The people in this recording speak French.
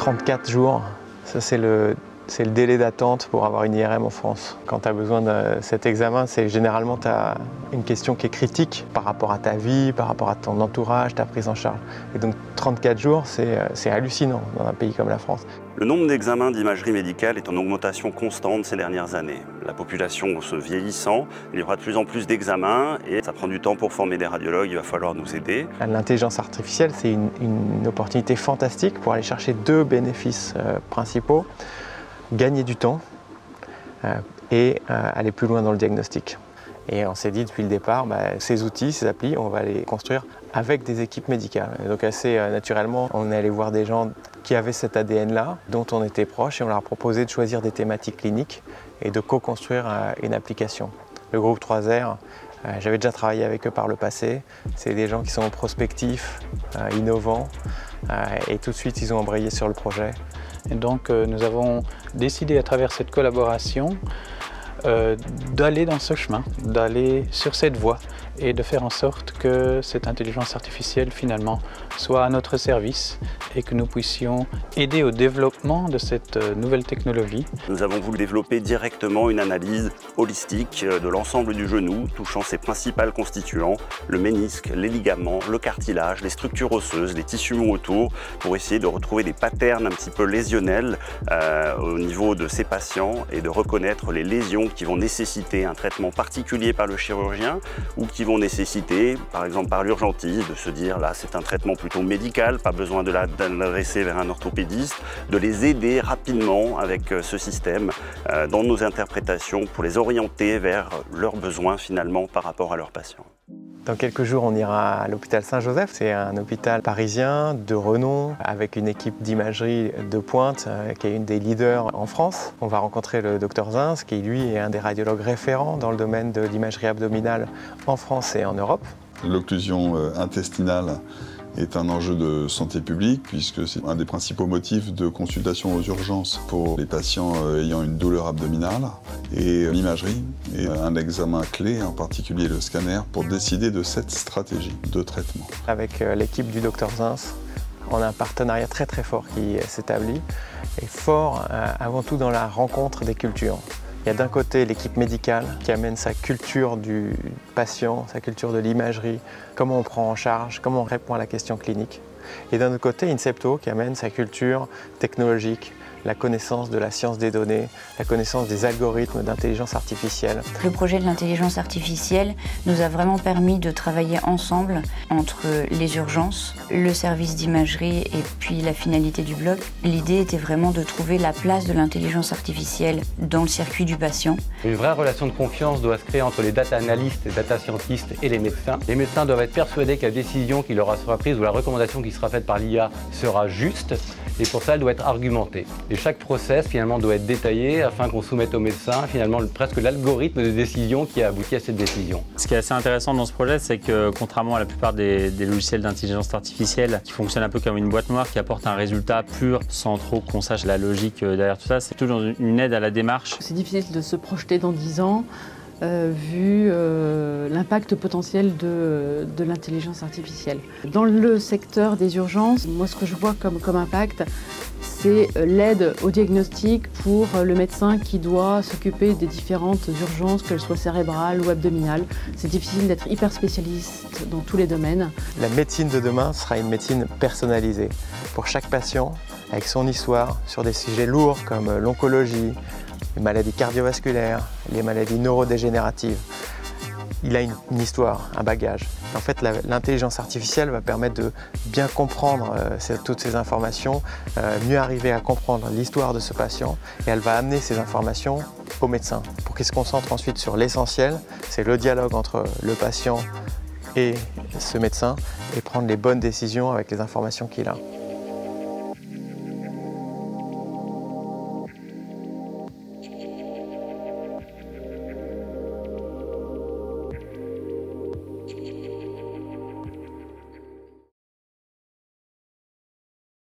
34 jours, ça c'est le délai d'attente pour avoir une IRM en France. Quand tu as besoin de cet examen, c'est généralement tu as une question qui est critique par rapport à ta vie, par rapport à ton entourage, ta prise en charge. Et donc 34 jours, c'est hallucinant dans un pays comme la France. Le nombre d'examens d'imagerie médicale est en augmentation constante ces dernières années. La population se vieillissant, il y aura de plus en plus d'examens et ça prend du temps pour former des radiologues, il va falloir nous aider. L'intelligence artificielle, c'est une opportunité fantastique pour aller chercher deux bénéfices principaux. Gagner du temps et aller plus loin dans le diagnostic. Et on s'est dit depuis le départ, ces outils, ces applis, on va les construire avec des équipes médicales. Et donc assez naturellement, on est allé voir des gens qui avaient cet ADN-là, dont on était proche, et on leur a proposé de choisir des thématiques cliniques et de co-construire une application. Le groupe 3R, j'avais déjà travaillé avec eux par le passé. C'est des gens qui sont prospectifs, innovants, et tout de suite ils ont embrayé sur le projet. Et donc nous avons décidé à travers cette collaboration d'aller dans ce chemin, d'aller sur cette voie et de faire en sorte que cette intelligence artificielle finalement soit à notre service et que nous puissions aider au développement de cette nouvelle technologie. Nous avons voulu développer directement une analyse holistique de l'ensemble du genou, touchant ses principaux constituants, le ménisque, les ligaments, le cartilage, les structures osseuses, les tissus mous autour, pour essayer de retrouver des patterns un petit peu lésionnels au niveau de ces patients et de reconnaître les lésions qui vont nécessiter un traitement particulier par le chirurgien ou qui vont nécessiter, par exemple par l'urgentiste, de se dire là c'est un traitement plutôt médical, pas besoin de l'adresser vers un orthopédiste, de les aider rapidement avec ce système dans nos interprétations pour les orienter vers leurs besoins finalement par rapport à leurs patients. Dans quelques jours, on ira à l'hôpital Saint-Joseph. C'est un hôpital parisien de renom avec une équipe d'imagerie de pointe qui est une des leaders en France. On va rencontrer le docteur Zins qui lui est un des radiologues référents dans le domaine de l'imagerie abdominale en France et en Europe. L'occlusion intestinale est un enjeu de santé publique puisque c'est un des principaux motifs de consultation aux urgences pour les patients ayant une douleur abdominale. Et l'imagerie est un examen clé, en particulier le scanner, pour décider de cette stratégie de traitement. Avec l'équipe du docteur Zins, on a un partenariat très fort qui s'établit et fort avant tout dans la rencontre des cultures. Il y a d'un côté l'équipe médicale qui amène sa culture du patient, sa culture de l'imagerie, comment on prend en charge, comment on répond à la question clinique. Et d'un autre côté, Incepto qui amène sa culture technologique, la connaissance de la science des données, la connaissance des algorithmes d'intelligence artificielle. Le projet de l'intelligence artificielle nous a vraiment permis de travailler ensemble entre les urgences, le service d'imagerie et puis la finalité du bloc. L'idée était vraiment de trouver la place de l'intelligence artificielle dans le circuit du patient. Une vraie relation de confiance doit se créer entre les data analystes, les data scientistes et les médecins. Les médecins doivent être persuadés que la décision qui leur sera prise ou la recommandation qui sera faite par l'IA sera juste et pour ça elle doit être argumentée. Et chaque process finalement doit être détaillé afin qu'on soumette au médecin finalement presque l'algorithme de décision qui a abouti à cette décision. Ce qui est assez intéressant dans ce projet, c'est que contrairement à la plupart des logiciels d'intelligence artificielle qui fonctionnent un peu comme une boîte noire qui apporte un résultat pur sans trop qu'on sache la logique derrière tout ça, c'est toujours une aide à la démarche. C'est difficile de se projeter dans 10 ans vu l'impact potentiel de l'intelligence artificielle. Dans le secteur des urgences, moi ce que je vois comme impact, c'est l'aide au diagnostic pour le médecin qui doit s'occuper des différentes urgences, qu'elles soient cérébrales ou abdominales. C'est difficile d'être hyper spécialiste dans tous les domaines. La médecine de demain sera une médecine personnalisée pour chaque patient, avec son histoire, sur des sujets lourds comme l'oncologie, les maladies cardiovasculaires, les maladies neurodégénératives. Il a une histoire, un bagage. En fait, l'intelligence artificielle va permettre de bien comprendre toutes ces informations, mieux arriver à comprendre l'histoire de ce patient et elle va amener ces informations au médecin pour qu'il se concentre ensuite sur l'essentiel, c'est le dialogue entre le patient et ce médecin et prendre les bonnes décisions avec les informations qu'il a.